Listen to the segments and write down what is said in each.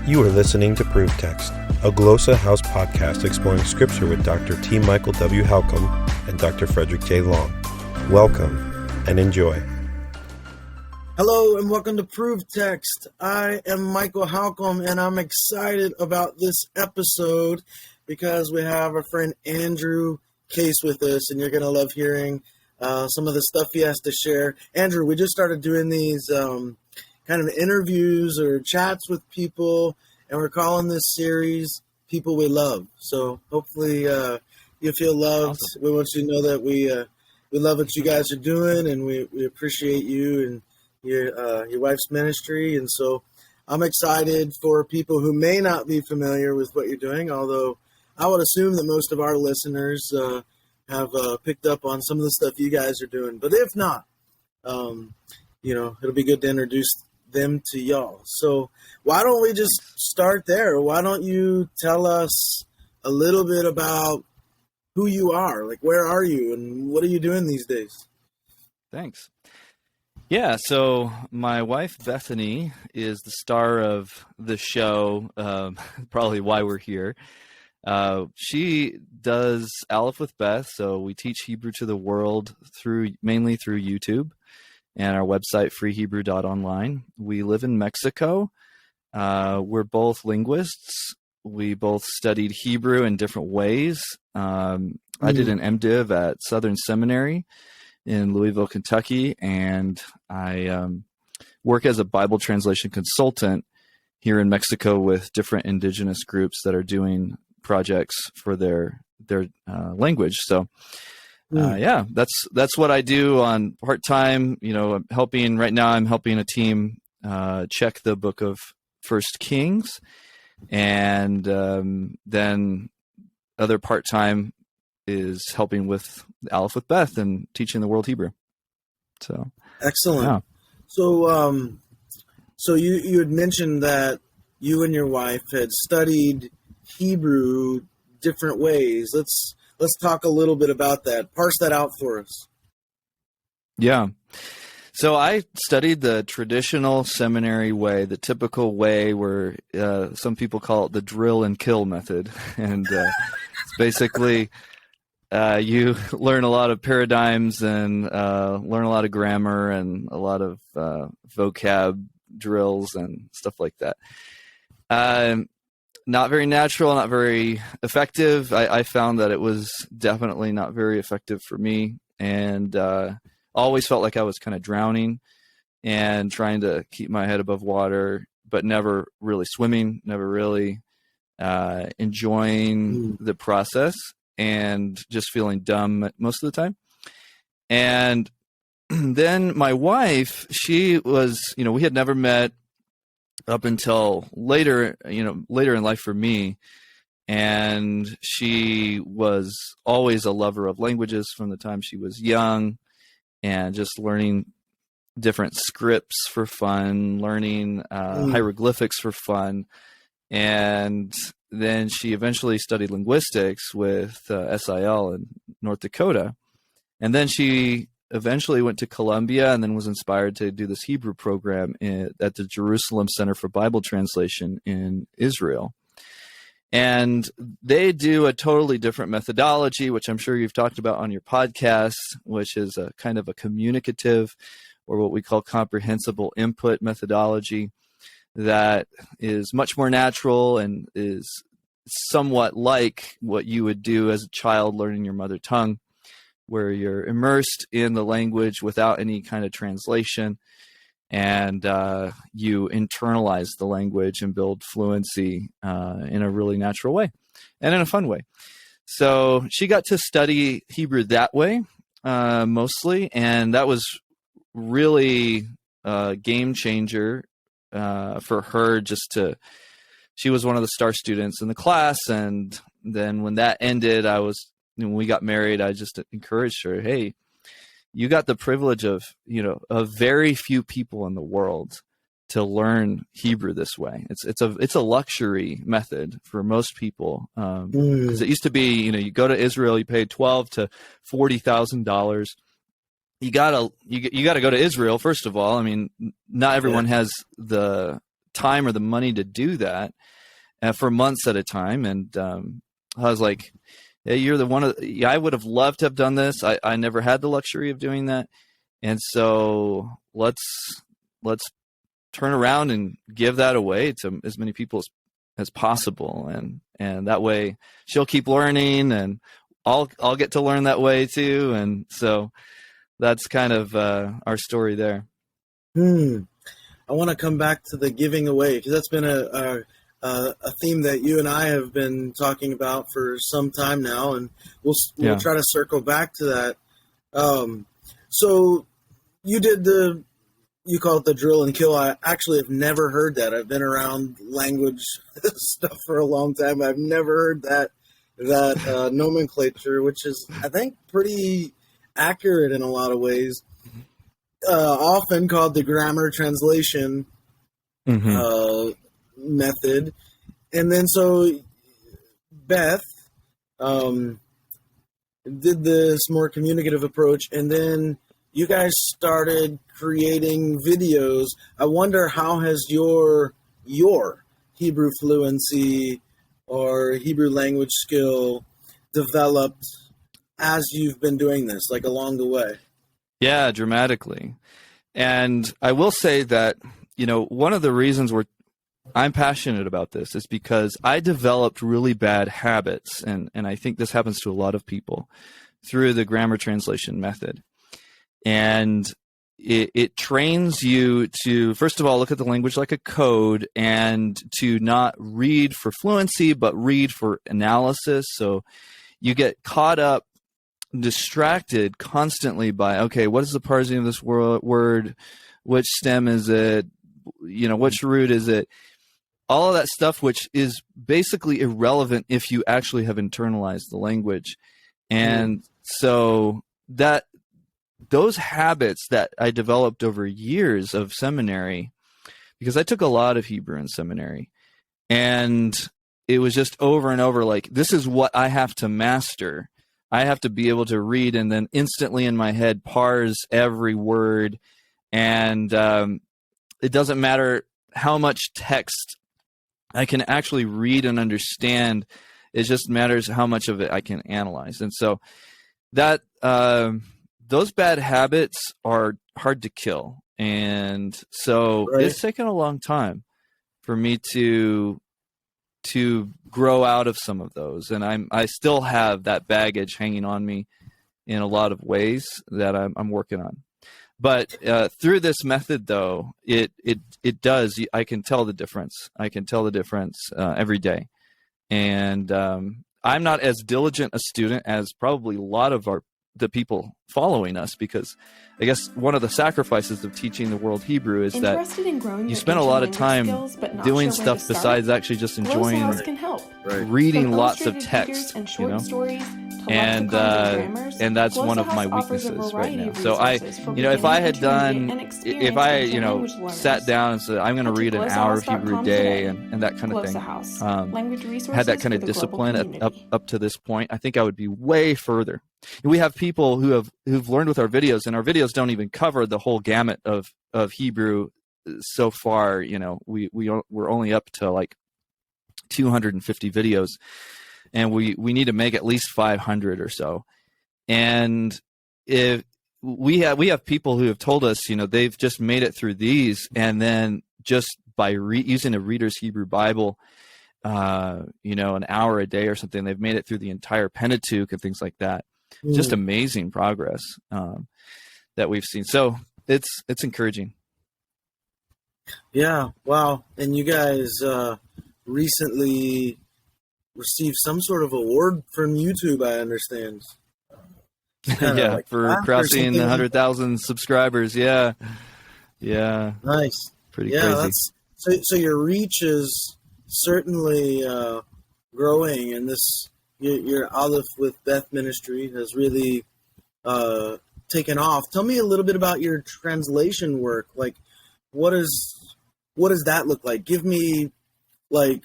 You are listening to ProveText, a Glossa House podcast exploring Scripture with Dr. T. Michael W. Halcomb and Dr. Frederick J. Long. Welcome and enjoy. Hello and welcome to ProveText. I am Michael Halcomb and I'm excited about this episode because we have our friend Andrew Case with us, and you're going to love hearing some of the stuff he has to share. Andrew, we just started doing these kind of interviews or chats with people, and we're calling this series People We Love. So hopefully you feel loved. Awesome. We want you to know that we love what you guys are doing, and we appreciate you and your wife's ministry. And so I'm excited for people who may not be familiar with what you're doing, although I would assume that most of our listeners have picked up on some of the stuff you guys are doing. But if not, it'll be good to introduce them to y'all. So why don't we just start there? Why don't you tell us a little bit about who you are? Like, where are you and what are you doing these days? Thanks. Yeah, so my wife, Bethany, is the star of the show, probably why we're here. She does Aleph with Beth, so we teach Hebrew to the world mainly through YouTube and our website, freehebrew.online. We live in Mexico. We're both linguists. We both studied Hebrew in different ways. I did an MDiv at Southern Seminary in Louisville, Kentucky, and I work as a Bible translation consultant here in Mexico with different indigenous groups that are doing projects for their language. So that's what I do on part-time. Right now I'm helping a team check the book of First Kings, and then other part-time is helping with Aleph with Beth and teaching the world Hebrew. So excellent. Yeah. So you had mentioned that you and your wife had studied Hebrew different ways. Let's talk a little bit about that. Parse that out for us. Yeah. So I studied the traditional seminary way, the typical way where some people call it the drill and kill method. And it's basically you learn a lot of paradigms and learn a lot of grammar and a lot of vocab drills and stuff like that. Not very natural, not very effective. I found that it was definitely not very effective for me, and always felt like I was kind of drowning and trying to keep my head above water, but never really swimming, never really enjoying the process, and just feeling dumb most of the time. And then my wife, she was, we had never met up until later in life for me. And she was always a lover of languages from the time she was young, and just learning different scripts for fun, learning hieroglyphics for fun. And then she eventually studied linguistics with SIL in North Dakota. And then she eventually went to Columbia and then was inspired to do this Hebrew program at the Jerusalem Center for Bible Translation in Israel. And they do a totally different methodology, which I'm sure you've talked about on your podcast, which is a kind of a communicative, or what we call comprehensible input methodology, that is much more natural and is somewhat like what you would do as a child learning your mother tongue, where you're immersed in the language without any kind of translation, and you internalize the language and build fluency in a really natural way and in a fun way. So she got to study Hebrew that way mostly, and that was really a game changer for her. She was one of the star students in the class, and then when that ended, when we got married, I just encouraged her, hey, you got the privilege of very few people in the world to learn Hebrew this way. It's a luxury method for most people. Because it used to be, you go to Israel, you pay $12,000 to $40,000. You gotta go to Israel, first of all. I mean, not everyone has the time or the money to do that for months at a time. And I was like, hey, you're the one I would have loved to have done this. I never had the luxury of doing that. And so let's turn around and give that away to as many people as possible. And that way she'll keep learning, and I'll get to learn that way too. And so that's kind of our story there. I want to come back to the giving away, because that's been a theme that you and I have been talking about for some time now, and we'll try to circle back to that. So you did you call it the drill and kill. I actually have never heard that. I've been around language stuff for a long time. I've never heard that nomenclature, which is, I think, pretty accurate in a lot of ways. Often called the grammar translation method. And then so Beth did this more communicative approach, and then you guys started creating videos. I wonder, how has your Hebrew fluency or Hebrew language skill developed as you've been doing this, like along the way? Yeah, dramatically. And I will say that, one of the reasons I'm passionate about this is because I developed really bad habits, and I think this happens to a lot of people, through the grammar translation method. And it trains you to, first of all, look at the language like a code, and to not read for fluency, but read for analysis. So you get caught up, distracted constantly by, okay, what is the parsing of this word? Which stem is it? Which root is it? All of that stuff, which is basically irrelevant if you actually have internalized the language. And so those habits that I developed over years of seminary, because I took a lot of Hebrew in seminary, and it was just over and over, like, this is what I have to master. I have to be able to read and then instantly in my head parse every word. And it doesn't matter how much text I can actually read and understand. It just matters how much of it I can analyze. And so that those bad habits are hard to kill. And so It's taken a long time for me to grow out of some of those. And I still have that baggage hanging on me in a lot of ways that I'm working on. But through this method, though, it does. I can tell the difference. I can tell the difference every day. And I'm not as diligent a student as probably a lot of the people following us, because I guess one of the sacrifices of teaching the world Hebrew is that you spend a lot of time doing stuff besides actually just enjoying reading lots of text, and that's one of my weaknesses right now. So if I sat down and said, I'm going to read an hour of Hebrew a day and that kind of thing, had that kind of discipline up to this point, I think I would be way further. We have people who've learned with our videos, and our videos don't even cover the whole gamut of Hebrew so far. We're only up to like 250 videos, and we need to make at least 500 or so. And if we have people who have told us, they've just made it through these, and then just by using a Reader's Hebrew Bible, an hour a day or something, they've made it through the entire Pentateuch and things like that. Just amazing progress that we've seen. So it's encouraging. Yeah. Wow. And you guys recently received some sort of award from YouTube, I understand. Yeah, for crossing 100,000 subscribers. Yeah. Nice. Pretty crazy. So your reach is certainly growing, and your Aleph with Beth ministry has really taken off. Tell me a little bit about your translation work. Like, what does that look like? Give me,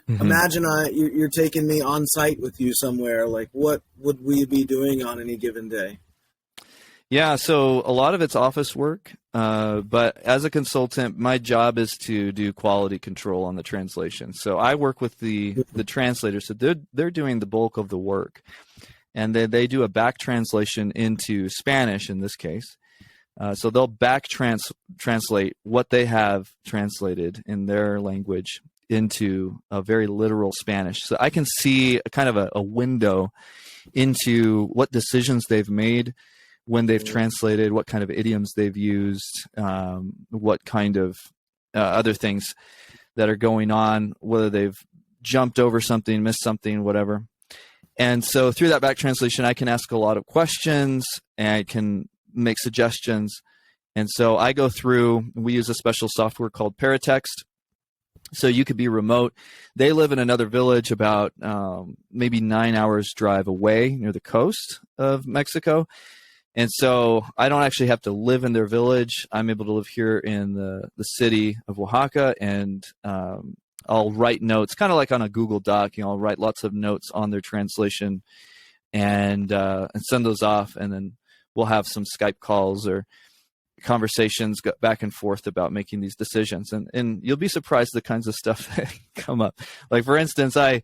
imagine you're taking me on site with you somewhere. Like, what would we be doing on any given day? Yeah, so a lot of it's office work, but as a consultant, my job is to do quality control on the translation. So I work with the translator, so they're doing the bulk of the work, and then they do a back translation into Spanish in this case. So they'll back translate what they have translated in their language into a very literal Spanish. So I can see a kind of a window into what decisions they've made when they've translated, what kind of idioms they've used, what kind of other things that are going on, whether they've jumped over something, missed something, whatever. And so through that back translation, I can ask a lot of questions and I can make suggestions. And so I go through, we use a special software called ProveText. So you could be remote. They live in another village about maybe 9 hours drive away near the coast of Mexico. And so I don't actually have to live in their village. I'm able to live here in the city of Oaxaca, and I'll write notes, kind of like on a Google Doc. I'll write lots of notes on their translation and send those off, and then we'll have some Skype calls or conversations go back and forth about making these decisions. And you'll be surprised the kinds of stuff that come up. Like, for instance, I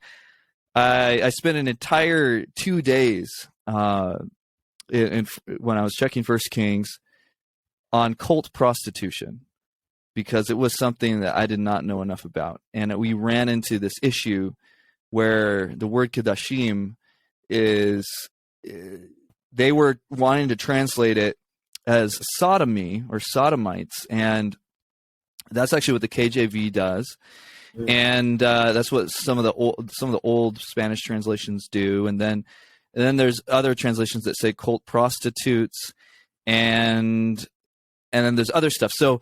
spent an entire 2 days when I was checking First Kings on cult prostitution, because it was something that I did not know enough about. And we ran into this issue where the word Keddashim is, they were wanting to translate it as sodomy or sodomites. And that's actually what the KJV does. And that's what some of the old Spanish translations do. And then there's other translations that say cult prostitutes, and then there's other stuff. So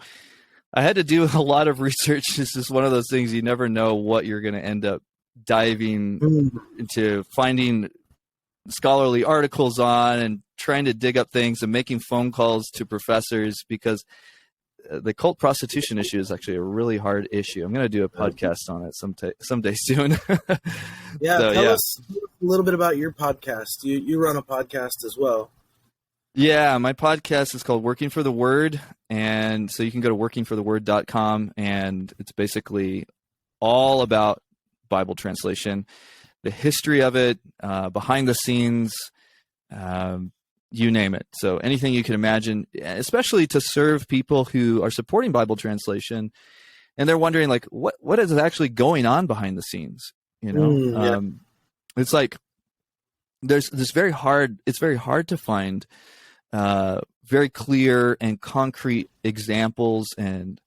I had to do a lot of research. This is one of those things you never know what you're going to end up diving into, finding scholarly articles on and trying to dig up things and making phone calls to professors, because the cult prostitution issue is actually a really hard issue. I'm going to do a podcast on it someday soon. Yeah, tell us a little bit about your podcast. You run a podcast as well. Yeah, my podcast is called Working for the Word, and so you can go to workingfortheword.com, and it's basically all about Bible translation, the history of it, behind the scenes, you name it. So anything you can imagine, especially to serve people who are supporting Bible translation, and they're wondering, like, what is actually going on behind the scenes? It's like it's very hard to find very clear and concrete examples and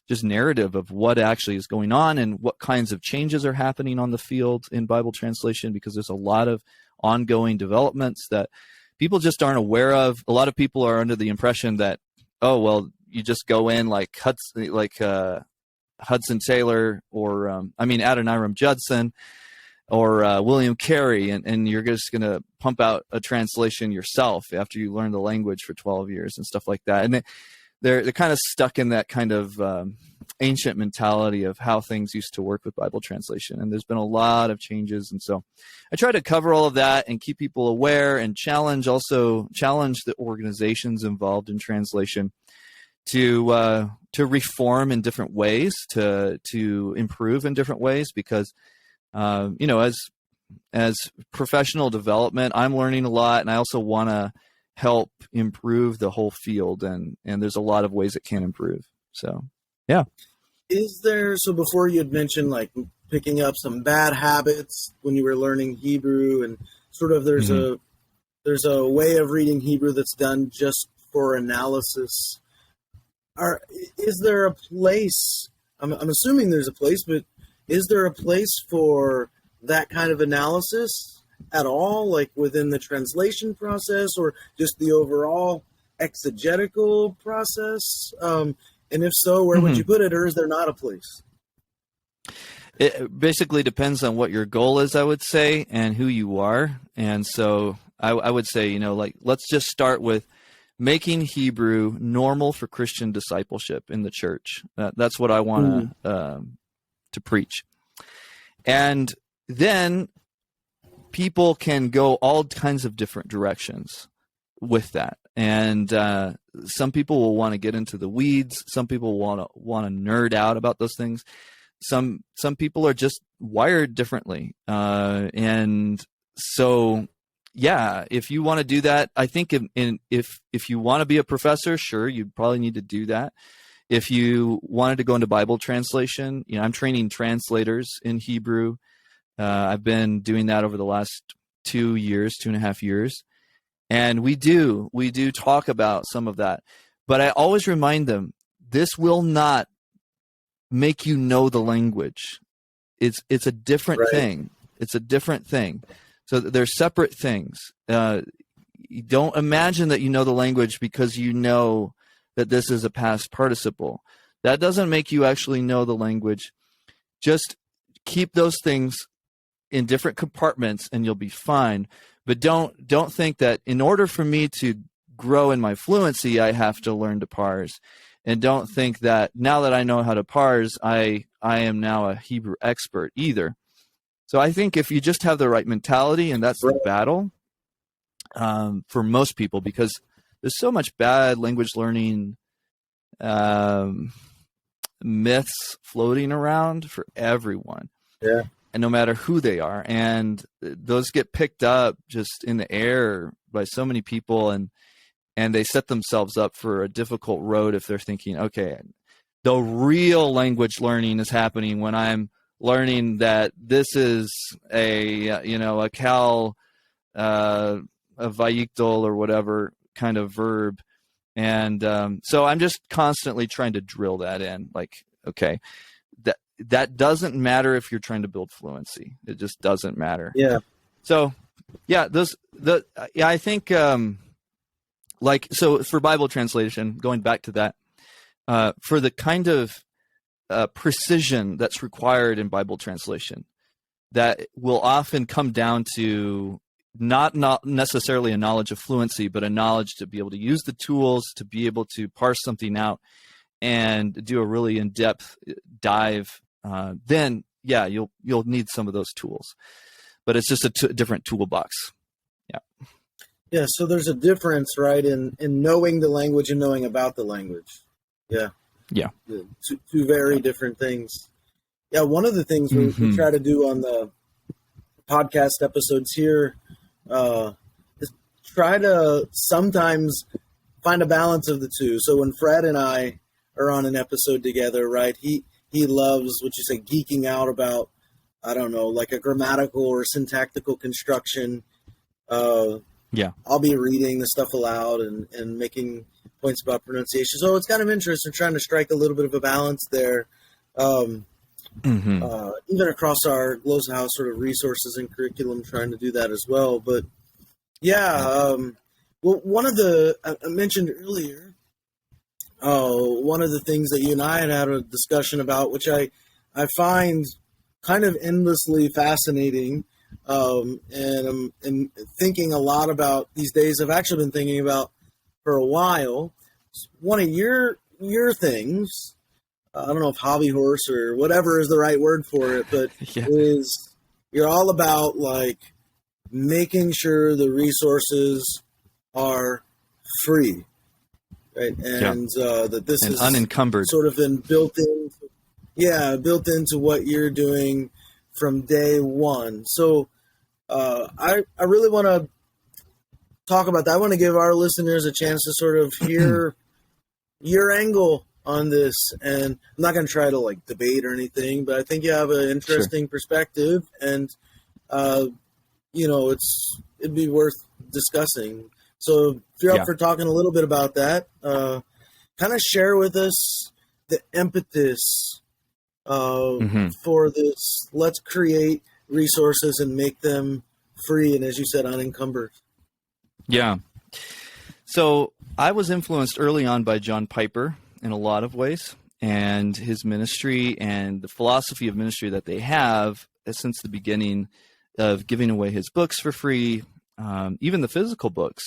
just narrative of what actually is going on and what kinds of changes are happening on the field in Bible translation, because there's a lot of ongoing developments that people just aren't aware of. A lot of people are under the impression that, oh, well, you just go in like Hudson Taylor or Adoniram Judson or William Carey, and you're just going to pump out a translation yourself after you learn the language for 12 years and stuff like that. And they're kind of stuck in that kind of ancient mentality of how things used to work with Bible translation. And there's been a lot of changes. And so I try to cover all of that and keep people aware and challenge the organizations involved in translation to reform in different ways, to improve in different ways, because as professional development, I'm learning a lot, and I also want to help improve the whole field, and there's a lot of ways it can improve. So, yeah. So before you had mentioned like picking up some bad habits when you were learning Hebrew, and sort of there's a way of reading Hebrew that's done just for analysis. Is there a place? I'm assuming there's a place, but is there a place for that kind of analysis at all, like within the translation process or just the overall exegetical process? And if so, where would you put it, or is there not a place? It basically depends on what your goal is, I would say, and who you are. And so I would say, let's just start with making Hebrew normal for Christian discipleship in the church. That's what I want to preach. And then people can go all kinds of different directions with that. And some people will want to get into the weeds. Some people want to nerd out about those things. Some people are just wired differently. And so, yeah, if you want to do that, I think if you want to be a professor, sure, you probably need to do that. If you wanted to go into Bible translation, I'm training translators in Hebrew. I've been doing that over the last 2.5 years. And we do talk about some of that. But I always remind them, this will not make you know the language. It's a different thing. It's a different thing. So they're separate things. You don't imagine that you know the language because you know that this is a past participle. That doesn't make you actually know the language. Just keep those things in different compartments and you'll be fine. But don't think that in order for me to grow in my fluency, I have to learn to parse. And don't think that now that I know how to parse, I am now a Hebrew expert either. So I think if you just have the right mentality, and that's the battle for most people, because there's so much bad language learning myths floating around for everyone. Yeah. And no matter who they are, and those get picked up just in the air by so many people, and they set themselves up for a difficult road if they're thinking, okay, the real language learning is happening when I'm learning that this is a cal, a vayikdol or whatever kind of verb. And so I'm just constantly trying to drill that in, like, okay, that doesn't matter if you're trying to build fluency. It just doesn't matter. Yeah. So, yeah, I think, so for Bible translation, going back to that, for the kind of precision that's required in Bible translation, that will often come down to not necessarily a knowledge of fluency, but a knowledge to be able to use the tools, to be able to parse something out and do a really in-depth dive. Then, yeah, you'll need some of those tools, but it's just a different toolbox. Yeah. Yeah. So there's a difference, right, in knowing the language and knowing about the language. Yeah. Yeah. Two very different things. Yeah. One of the things we try to do on the podcast episodes here is try to sometimes find a balance of the two. So when Fred and I are on an episode together, right, he loves, what you say, geeking out about, I don't know, like a grammatical or syntactical construction. Yeah. I'll be reading the stuff aloud and making points about pronunciation. So it's kind of interesting trying to strike a little bit of a balance there. Even across our Glossa House sort of resources and curriculum, trying to do that as well. But yeah, well, one of the, I mentioned earlier, one of the things that you and I had a discussion about, which I find kind of endlessly fascinating, and I'm thinking a lot about these days. I've actually been thinking about for a while. One of your things, I don't know if hobby horse or whatever is the right word for it, but is you're all about like making sure the resources are free, right? And that this is unencumbered, sort of been built into what you're doing from day one. So I really want to talk about that. I want to give our listeners a chance to sort of hear your angle on this, and I'm not going to try to like debate or anything, but I think you have an interesting perspective, and it'd be worth discussing. So if you're up for talking a little bit about that, kind of share with us the impetus for this. Let's create resources and make them free, and as you said, unencumbered. Yeah. So I was influenced early on by John Piper in a lot of ways, and his ministry and the philosophy of ministry that they have since the beginning of giving away his books for free, even the physical books.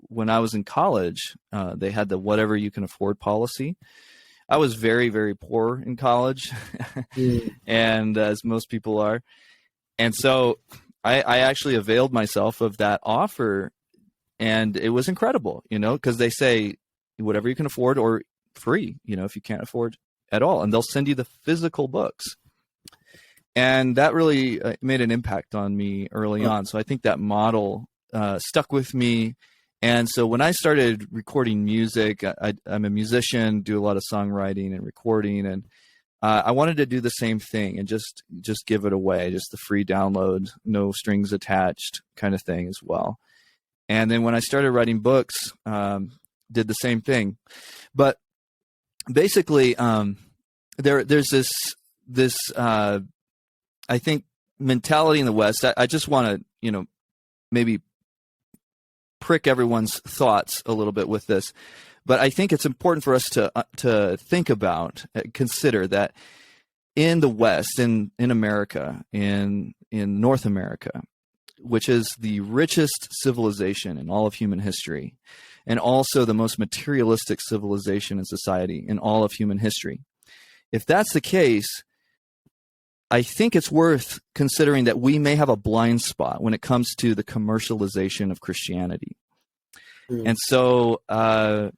When I was in college, they had the whatever you can afford policy. I was very, very poor in college, and as most people are. And so I actually availed myself of that offer And it was incredible, because they say whatever you can afford or free, if you can't afford at all. And they'll send you the physical books. And that really made an impact on me early on. So I think that model stuck with me. And so when I started recording music, I'm a musician, do a lot of songwriting and recording, and I wanted to do the same thing and just give it away, just the free download, no strings attached kind of thing as well. And then when I started writing books, did the same thing. But basically, there's this I think mentality in the West. I just want to maybe prick everyone's thoughts a little bit with this, but I think it's important for us to think about, consider that in the West, in America, in North America, which is the richest civilization in all of human history, and also the most materialistic civilization and society in all of human history. If that's the case, I think it's worth considering that we may have a blind spot when it comes to the commercialization of Christianity. And so I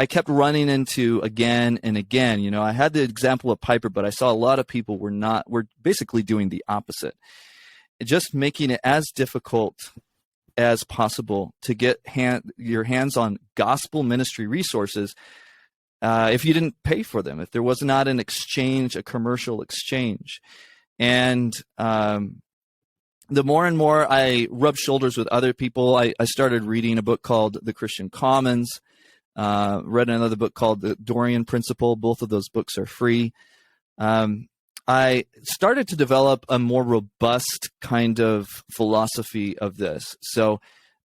kept running into again and again. I had the example of Piper, but I saw a lot of people were basically doing the opposite, just making it as difficult as possible to get your hands on gospel ministry resources if you didn't pay for them, if there was not an exchange, a commercial exchange. And the more and more I rubbed shoulders with other people, I started reading a book called The Christian Commons, read another book called The Dorian Principle. Both of those books are free. I started to develop a more robust kind of philosophy of this. So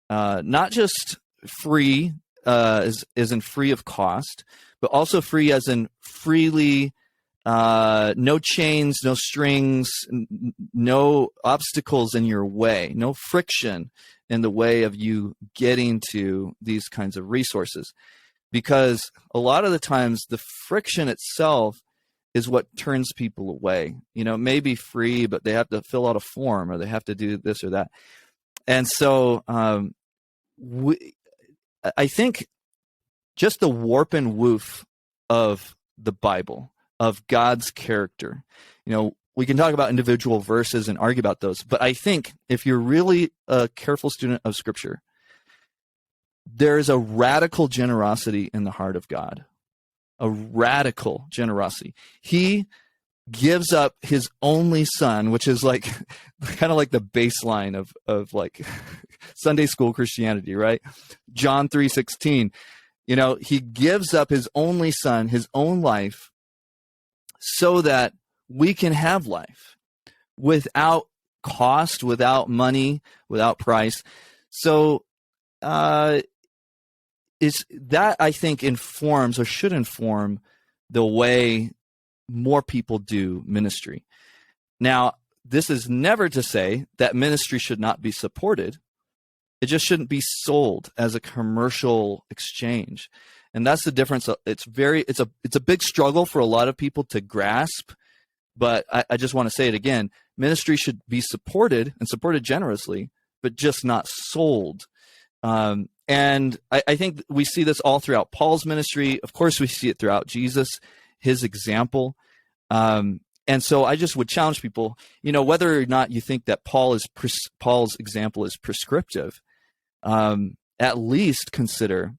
not just free as in free of cost, but also free as in freely, no chains, no strings, no obstacles in your way, no friction in the way of you getting to these kinds of resources. Because a lot of the times the friction itself is what turns people away. It may be free, but they have to fill out a form or they have to do this or that. And so I think just the warp and woof of the Bible, of God's character. We can talk about individual verses and argue about those, but I think if you're really a careful student of Scripture, there is a radical generosity in the heart of God, a radical generosity. He gives up his only son, which is like kind of like the baseline of like Sunday school Christianity, right? John 3:16. He gives up his only son, his own life, so that we can have life without cost, without money, without price. So is that, I think, informs or should inform the way more people do ministry. Now, this is never to say that ministry should not be supported. It just shouldn't be sold as a commercial exchange. And that's the difference. It's a big struggle for a lot of people to grasp, but I just want to say it again. Ministry should be supported and supported generously, but just not sold. And I think we see this all throughout Paul's ministry. Of course, we see it throughout Jesus, his example. And so I just would challenge people, whether or not you think that Paul's example is prescriptive, at least consider,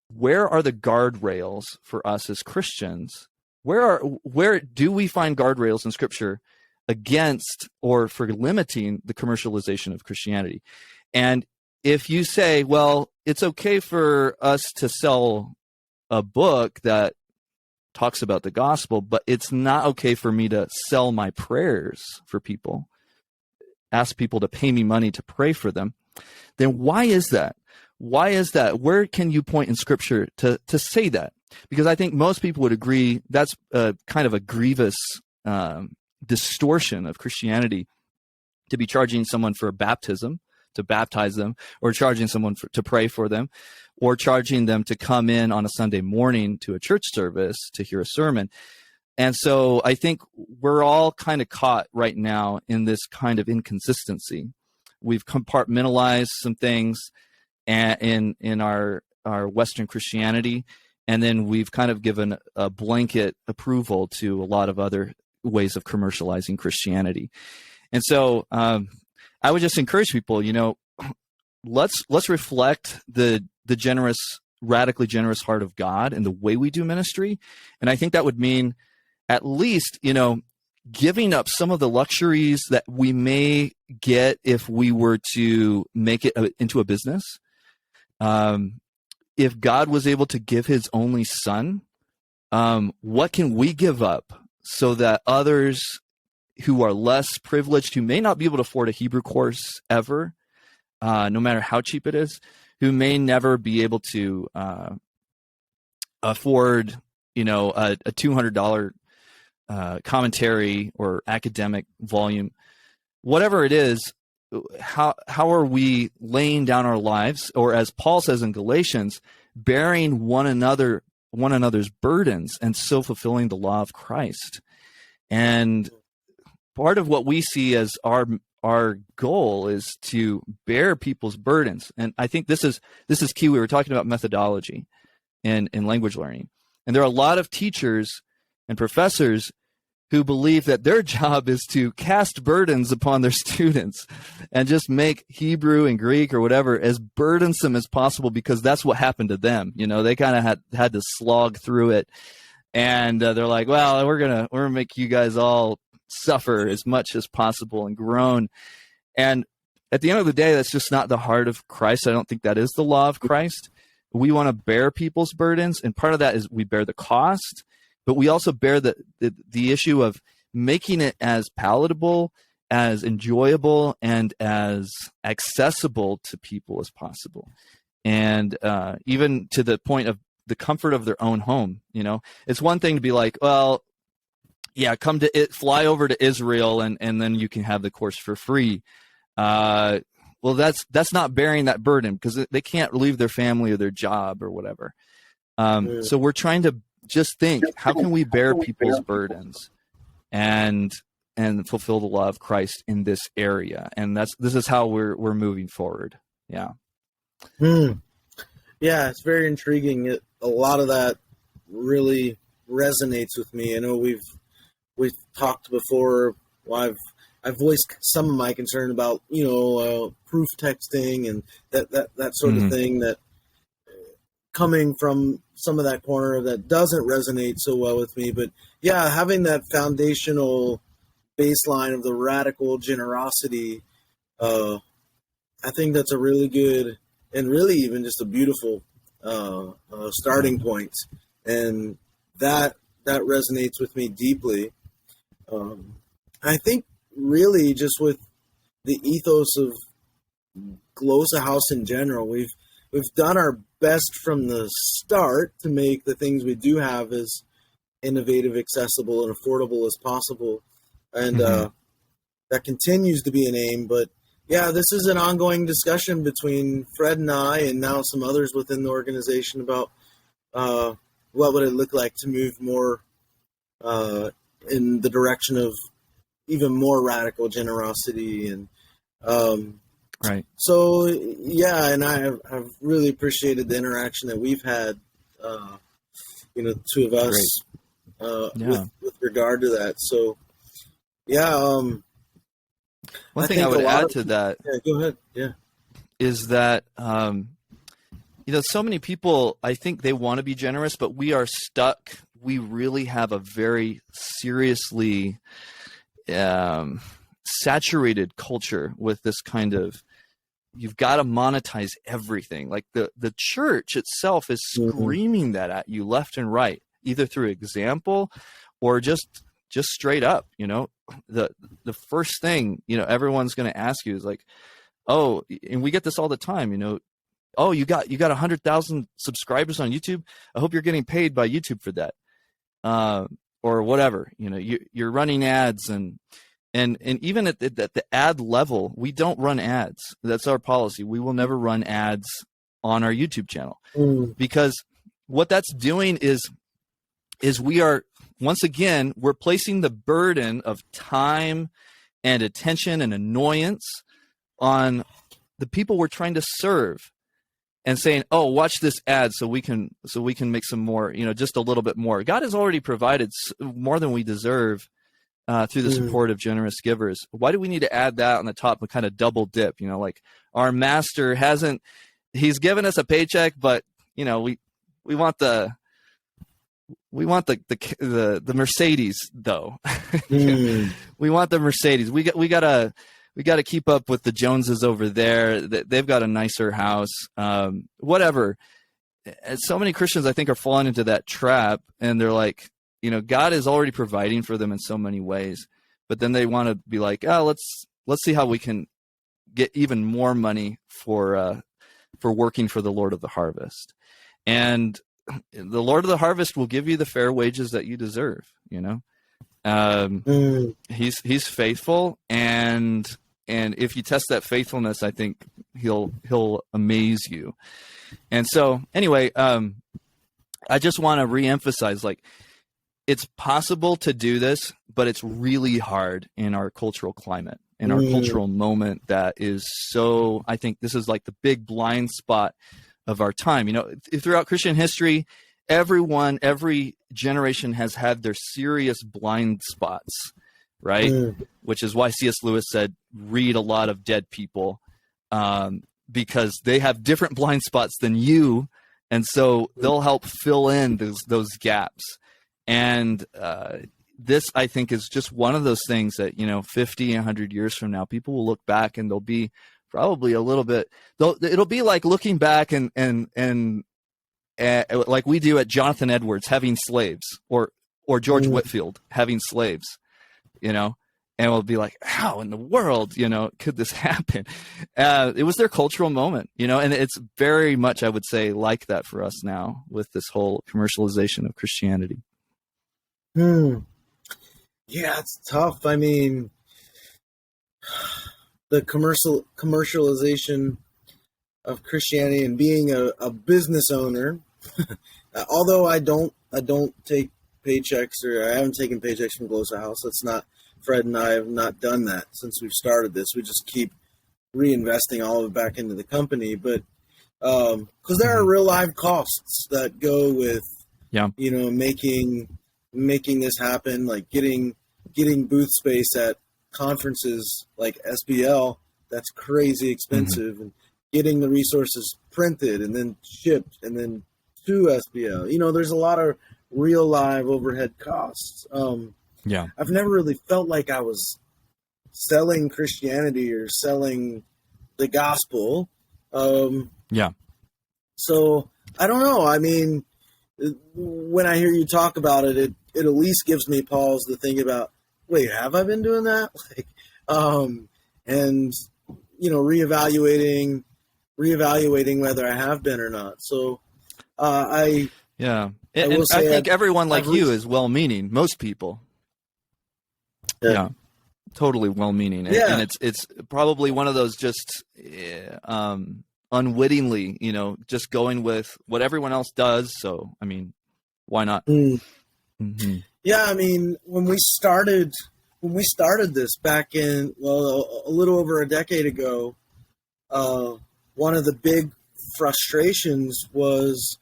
where are the guardrails for us as Christians? Where do we find guardrails in Scripture against or for limiting the commercialization of Christianity? And if you say, well, it's okay for us to sell a book that talks about the gospel, but it's not okay for me to sell my prayers for people, ask people to pay me money to pray for them, then why is that? Why is that? Where can you point in Scripture to say that? Because I think most people would agree that's kind of a grievous distortion of Christianity, to be charging someone for baptism, to baptize them, or charging someone to pray for them, or charging them to come in on a Sunday morning to a church service to hear a sermon. And so I think we're all kind of caught right now in this kind of inconsistency we've compartmentalized some things in our Western Christianity, and then we've kind of given a blanket approval to a lot of other ways of commercializing Christianity. And so I would just encourage people, let's reflect the generous, radically generous heart of God in the way we do ministry. And I think that would mean at least, giving up some of the luxuries that we may get if we were to make it into a business. If God was able to give his only son, what can we give up so that others who are less privileged, who may not be able to afford a Hebrew course ever, no matter how cheap it is, who may never be able to afford, a $200 commentary or academic volume, whatever it is, how are we laying down our lives, or as Paul says in Galatians, bearing one another's burdens and so fulfilling the law of Christ? And part of what we see as our goal is to bear people's burdens. And I think this is key. We were talking about methodology in language learning. And there are a lot of teachers and professors who believe that their job is to cast burdens upon their students and just make Hebrew and Greek or whatever as burdensome as possible, because that's what happened to them. They kind of had to slog through it. And they're like, well, we're gonna make you guys all suffer as much as possible and groan. And at the end of the day, that's just not the heart of Christ. I don't think that is the law of Christ. We want to bear people's burdens, and part of that is we bear the cost, but we also bear the issue of making it as palatable, as enjoyable, and as accessible to people as possible. And even to the point of the comfort of their own home. It's one thing to be like, well, yeah, fly over to Israel and then you can have the course for free. Well, that's not bearing that burden, because they can't leave their family or their job or whatever. So we're trying to just think, how can we bear people's burdens and fulfill the law of Christ in this area? And this is how we're moving forward. Yeah. Yeah, it's very intriguing. A lot of that really resonates with me. I know we've talked before. Well, I've voiced some of my concern about proof texting and that sort of thing, that coming from some of that corner that doesn't resonate so well with me. But yeah, having that foundational baseline of the radical generosity, I think that's a really good and really even just a beautiful starting point, and that resonates with me deeply. I think really just with the ethos of Glossa House in general, we've done our best from the start to make the things we do have as innovative, accessible, and affordable as possible, and that continues to be an aim. But yeah, this is an ongoing discussion between Fred and I, and now some others within the organization, about what would it look like to move more in the direction of even more radical generosity. And right. So yeah, and I've really appreciated the interaction that we've had, the two of us, with regard to that. So yeah. One thing I would add to that, go ahead. Yeah, is that so many people, I think they want to be generous, but we are stuck. We really have a very seriously saturated culture with this kind of, you've got to monetize everything. Like the church itself is screaming that at you left and right, either through example or just straight up. The first thing everyone's going to ask you is like, oh, and we get this all the time. Oh, you got 100,000 subscribers on YouTube. I hope you're getting paid by YouTube for that, or whatever. You're running ads, and even at the ad level, we don't run ads. That's our policy. We will never run ads on our YouTube channel, because what that's doing is we are, once again, we're placing the burden of time and attention and annoyance on the people we're trying to serve and saying, oh, watch this ad so we can make some more, just a little bit more. God has already provided more than we deserve through the support of generous givers. Why do we need to add that on the top and kind of double dip? Like our master he's given us a paycheck, but we want the Mercedes though. We want the Mercedes. We gotta keep up with the Joneses over there. They've got a nicer house, whatever. And so many Christians, I think, are falling into that trap, and they're like, God is already providing for them in so many ways, but then they want to be like, oh, let's see how we can get even more money for working for the Lord of the harvest. And the Lord of the harvest will give you the fair wages that you deserve. He's faithful, and if you test that faithfulness, I think he'll amaze you. And so anyway, I just want to reemphasize, like, it's possible to do this, but it's really hard in our cultural climate, in our cultural moment that is so, I think this is like the big blind spot of our time. Throughout Christian history, every generation has had their serious blind spots, right? Which is why C.S. Lewis said, read a lot of dead people, because they have different blind spots than you. And so they'll help fill in those gaps. And this, I think, is just one of those things that, 50, 100 years from now, people will look back and they'll be probably a little bit, it'll be like looking back and like we do at Jonathan Edwards having slaves, or George Whitefield having slaves, and we'll be like, how in the world, could this happen? It was their cultural moment, and it's very much, I would say, like that for us now with this whole commercialization of Christianity. Yeah, it's tough. I mean, the commercialization of Christianity and being a business owner, although I don't take paychecks, or I haven't taken paychecks from Glossa House. That's not, Fred and I have not done that since we've started this. We just keep reinvesting all of it back into the company. But because there are real live costs that go with, making this happen, like getting booth space at conferences like SBL, that's crazy expensive, and getting the resources printed and then shipped and then to SBL. There's a lot of real live overhead costs. I've never really felt like I was selling Christianity or selling the gospel. So I don't know. I mean, when I hear you talk about it, it at least gives me pause to think about, wait, have I been doing that? And reevaluating whether I have been or not. So I think everyone like you is well-meaning. Most people, totally well-meaning, and it's probably one of those just unwittingly, just going with what everyone else does. So I mean, why not? Yeah, I mean, when we started this back in, a little over a decade ago, one of the big frustrations was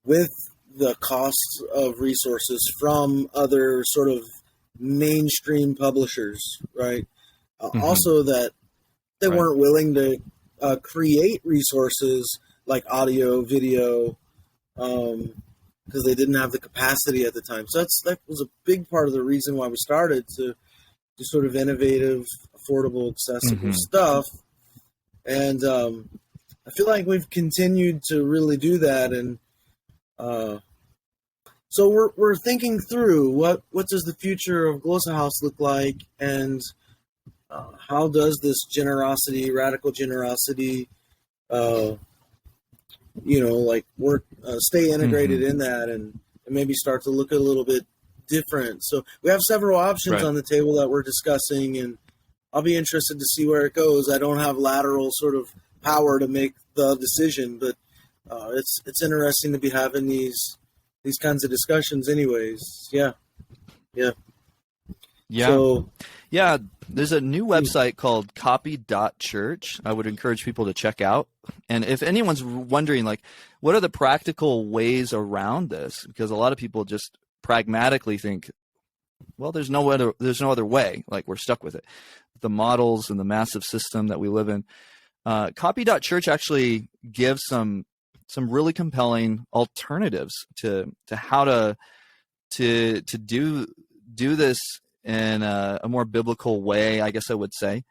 with the costs of resources from other sort of mainstream publishers, right? Also that they weren't willing to create resources like audio, video, because they didn't have the capacity at the time. So that was a big part of the reason why we started, to do sort of innovative, affordable, accessible stuff. And I feel like we've continued to really do that. And so we're thinking through what does the future of Glossa House look like, and how does this generosity, radical generosity, stay integrated in that, and maybe start to look a little bit different. So we have several options on the table that we're discussing, and I'll be interested to see where it goes. I don't have lateral sort of power to make the decision, but it's interesting to be having these kinds of discussions anyways. Yeah. Yeah. So, yeah, there's a new website called copy.church. I would encourage people to check out. And if anyone's wondering, like, what are the practical ways around this? Because a lot of people just pragmatically think, well, there's no other way. Like, we're stuck with it. The models and the massive system that we live in. Copy.church actually gives some really compelling alternatives to how to do this in a more biblical way, I guess I would say,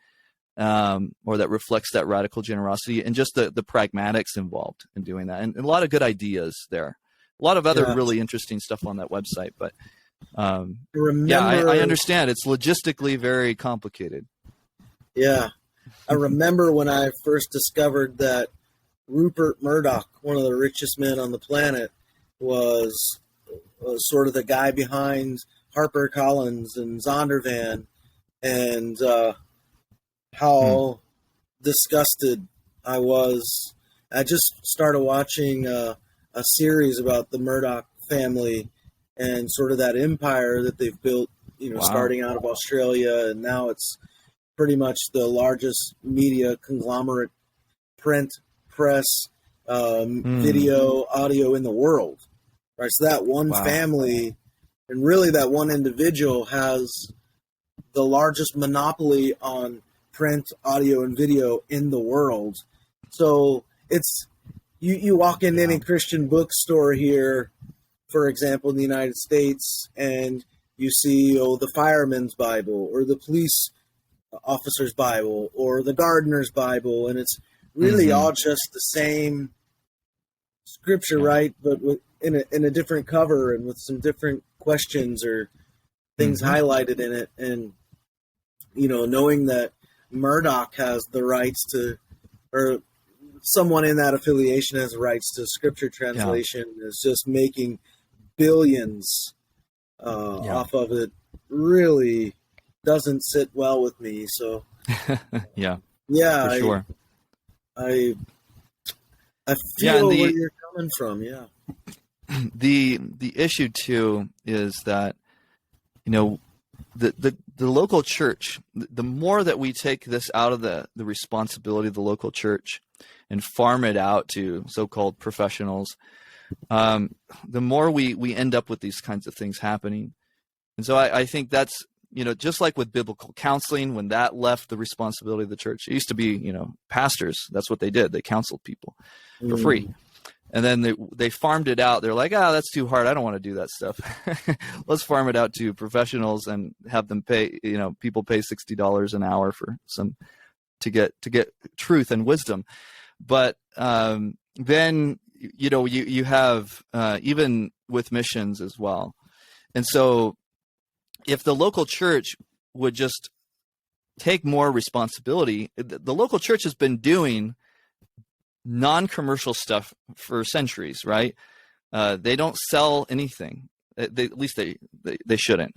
or that reflects that radical generosity and just the pragmatics involved in doing that, and a lot of good ideas there. A lot of other really interesting stuff on that website, but I understand it's logistically very complicated. Yeah, I remember when I first discovered that Rupert Murdoch, one of the richest men on the planet, was sort of the guy behind HarperCollins and Zondervan, and how disgusted I was. I just started watching a series about the Murdoch family and sort of that empire that they've built, starting out of Australia, and now it's pretty much the largest media conglomerate, print, press, video, audio in the world. Right, so that one family, and really that one individual, has the largest monopoly on print, audio, and video in the world. So it's you walk in any Christian bookstore here, for example, in the United States, and you see the fireman's Bible or the police officer's Bible or the gardener's Bible, and it's really all just the same scripture, right? But in a different cover and with some different questions or things highlighted in it. And, knowing that Murdoch has the rights to, or someone in that affiliation has the rights to scripture translation is just making billions off of it, really doesn't sit well with me. So, yeah, for sure. I feel where you're coming from. Yeah. The issue too is that, the local church, the more that we take this out of the responsibility of the local church and farm it out to so-called professionals, the more we end up with these kinds of things happening. And so I think that's, just like with biblical counseling, when that left the responsibility of the church, it used to be, pastors. That's what they did. They counseled people for free. And then they farmed it out. They're like, that's too hard. I don't want to do that stuff. Let's farm it out to professionals and have them pay, people pay $60 an hour for to get truth and wisdom. But then, you have even with missions as well. And so if the local church would just take more responsibility, the local church has been doing non-commercial stuff for centuries, right? They don't sell anything. At least they shouldn't.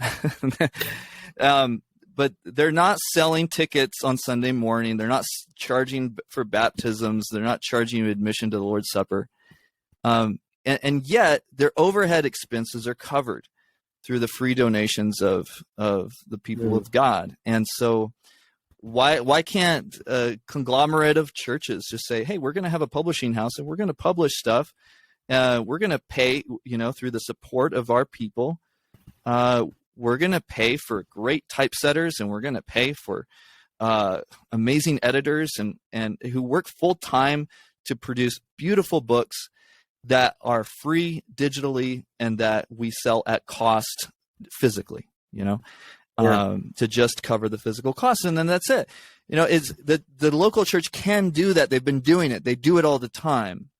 But they're not selling tickets on Sunday morning. They're not charging for baptisms. They're not charging admission to the Lord's Supper. And yet their overhead expenses are covered through the free donations of the people of God. And so why can't a conglomerate of churches just say, hey, we're going to have a publishing house and we're going to publish stuff. We're going to pay, through the support of our people. We're going to pay for great typesetters, and we're going to pay for amazing editors and who work full time to produce beautiful books that are free digitally and that we sell at cost physically, to just cover the physical costs. And then that's it. It's the local church can do that. They've been doing it. They do it all the time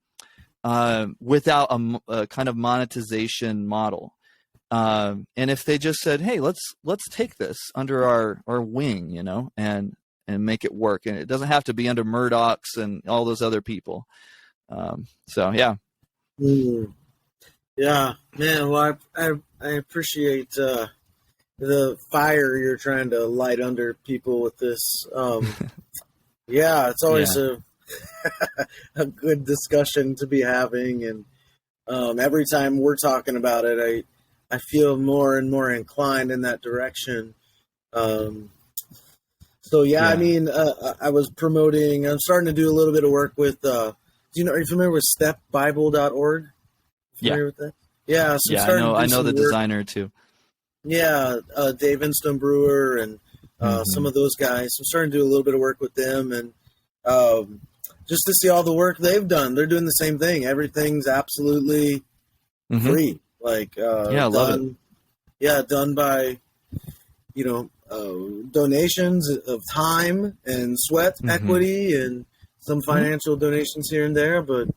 without a kind of monetization model. And if they just said, hey, let's take this under our wing, and make it work. And it doesn't have to be under Murdoch's and all those other people. So, yeah. Yeah, man. Well, I appreciate the fire you're trying to light under people with this. Yeah, it's always a good discussion to be having, and every time we're talking about it, I feel more and more inclined in that direction. So I mean, I was promoting. I'm starting to do a little bit of work with. Are you familiar with stepbible.org? Familiar with that? Yeah. So I know the designer too. Yeah, Dave Instone Brewer and some of those guys. I'm starting to do a little bit of work with them, and just to see all the work they've done. They're doing the same thing. Everything's absolutely free. Like I love it. Yeah, done by donations of time and sweat equity and some financial donations here and there. But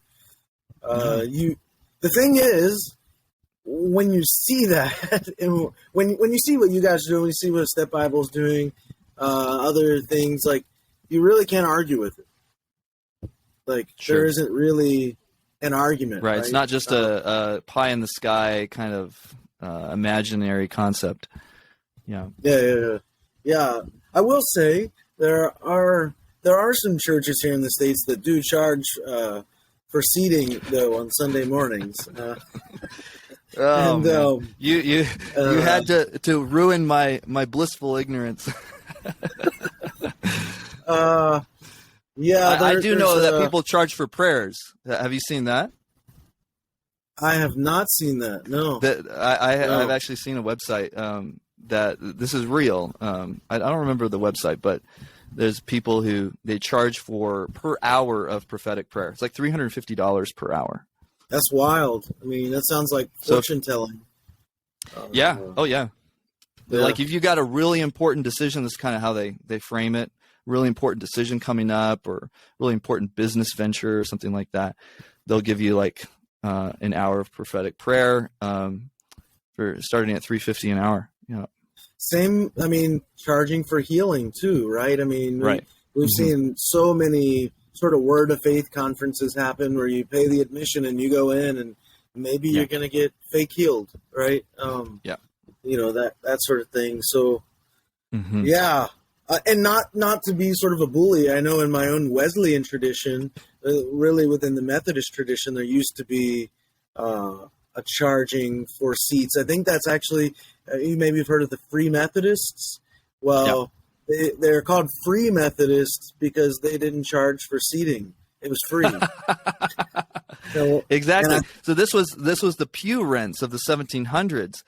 the thing is, when you see that, and when you see what you guys are doing, when you see what Step Bible's doing, other things, like, you really can't argue with it. Like, there isn't really an argument. Right. It's not just a pie in the sky kind of imaginary concept. Yeah. I will say there are some churches here in the States that do charge for seating, though, on Sunday mornings. You had to ruin my blissful ignorance. I do know that people charge for prayers. Have you seen that? I have not seen that. No. I've actually seen a website that this is real. I don't remember the website, but there's people who they charge per hour of prophetic prayer. It's like $350 per hour. That's wild. I mean, that sounds like fortune telling. Yeah. Like, if you got a really important decision, that's kind of how they frame it. Really important decision coming up, or really important business venture or something like that. They'll give you like an hour of prophetic prayer for starting at $350 an hour. Yeah. Same. I mean, charging for healing too, right? I mean, we've seen so many sort of word of faith conferences happen where you pay the admission and you go in and maybe you're going to get fake healed, right? That sort of thing. So, and not to be sort of a bully. I know in my own Wesleyan tradition, really within the Methodist tradition, there used to be a charging for seats. I think that's actually, you maybe have heard of the Free Methodists. Well, they're called Free Methodists because they didn't charge for seating. It was free. Exactly. So this was the pew rents of the 1700s.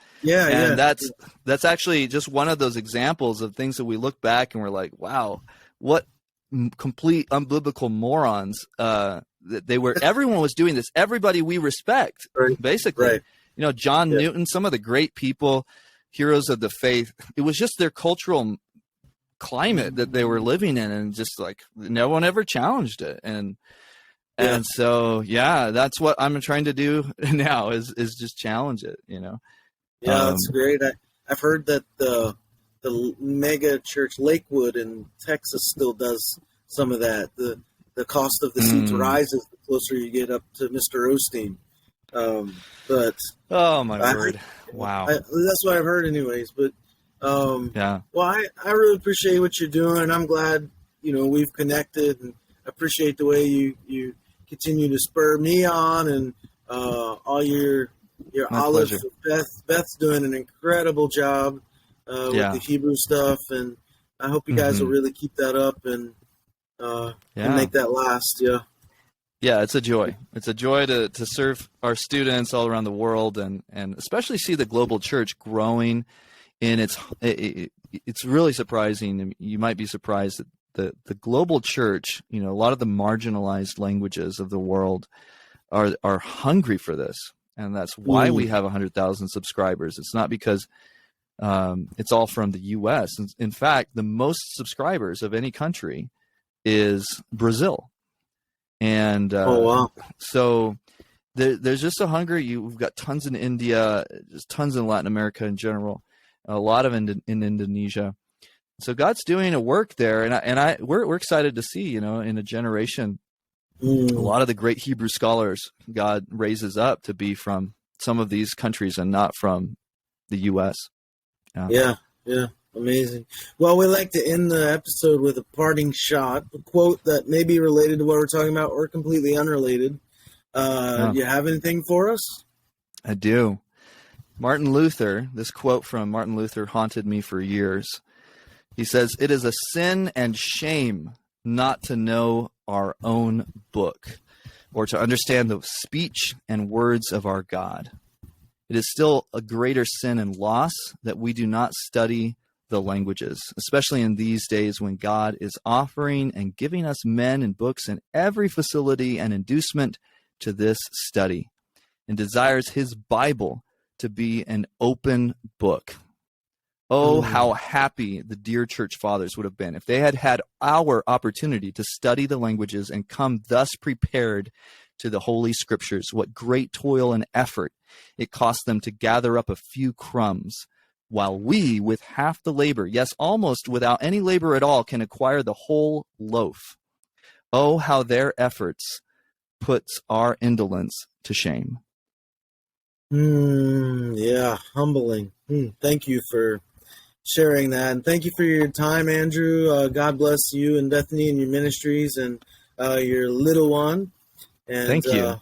That's actually just one of those examples of things that we look back and we're like, wow, what complete unbiblical morons they were. Everyone was doing this. Everybody we respect, basically. Right. John Newton, some of the great people, heroes of the faith. It was just their cultural climate that they were living in, and just like no one ever challenged it. And so that's what I'm trying to do now is just challenge it. That's great. I've heard that the mega church Lakewood in Texas still does some of that. The cost of the seats rises the closer you get up to Mr. Osteen. But oh my word, wow, that's what I've heard anyways. But well, I really appreciate what you're doing. I'm glad we've connected, and I appreciate the way you continue to spur me on, and all your Aleph. Beth's doing an incredible job with the Hebrew stuff, and I hope you guys will really keep that up and make that last. Yeah, it's a joy. It's a joy to serve our students all around the world, and especially see the global church growing. And it's really surprising. You might be surprised that the global church, a lot of the marginalized languages of the world are hungry for this. And that's why we have 100,000 subscribers. It's not because it's all from the U.S. In fact, the most subscribers of any country is Brazil. And so there's just a hunger. We've got tons in India, just tons in Latin America in general, a lot of in Indonesia. So God's doing a work there, and we're excited to see, in a generation, a lot of the great Hebrew scholars God raises up to be from some of these countries and not from the U.S. Yeah, amazing. Well, we like to end the episode with a parting shot, a quote that may be related to what we're talking about or completely unrelated. You have anything for us? I do. Martin Luther, this quote from Martin Luther haunted me for years. He says, "It is a sin and shame not to know our own book or to understand the speech and words of our God. It is still a greater sin and loss that we do not study the languages, especially in these days when God is offering and giving us men and books in every facility and inducement to this study, and desires his Bible to be an open book." Oh, how happy the dear church fathers would have been if they had had our opportunity to study the languages and come thus prepared to the Holy Scriptures. What great toil and effort it cost them to gather up a few crumbs, while we, with half the labor, yes, almost without any labor at all, can acquire the whole loaf. Oh, how their efforts puts our indolence to shame. Yeah, humbling. Thank you for sharing that, and thank you for your time, Andrew. God bless you and Bethany and your ministries and your little one. And Thank you.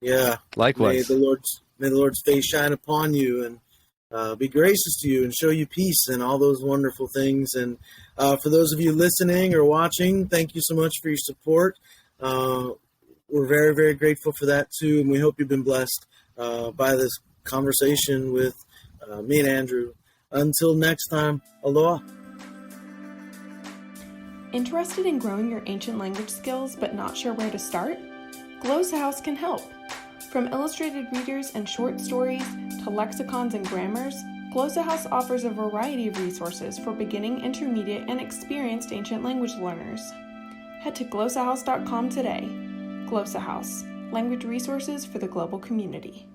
Yeah, Likewise. May the Lord's face shine upon you and be gracious to you and show you peace and all those wonderful things. And for those of you listening or watching, thank you so much for your support. We're very, very grateful for that too, and we hope you've been blessed by this conversation with me and Andrew. Until next time, aloha. Interested in growing your ancient language skills but not sure where to start? Glossa House can help. From illustrated readers and short stories to lexicons and grammars, Glossa House offers a variety of resources for beginning, intermediate, and experienced ancient language learners. Head to glossahouse.com today. Glossa House, language resources for the global community.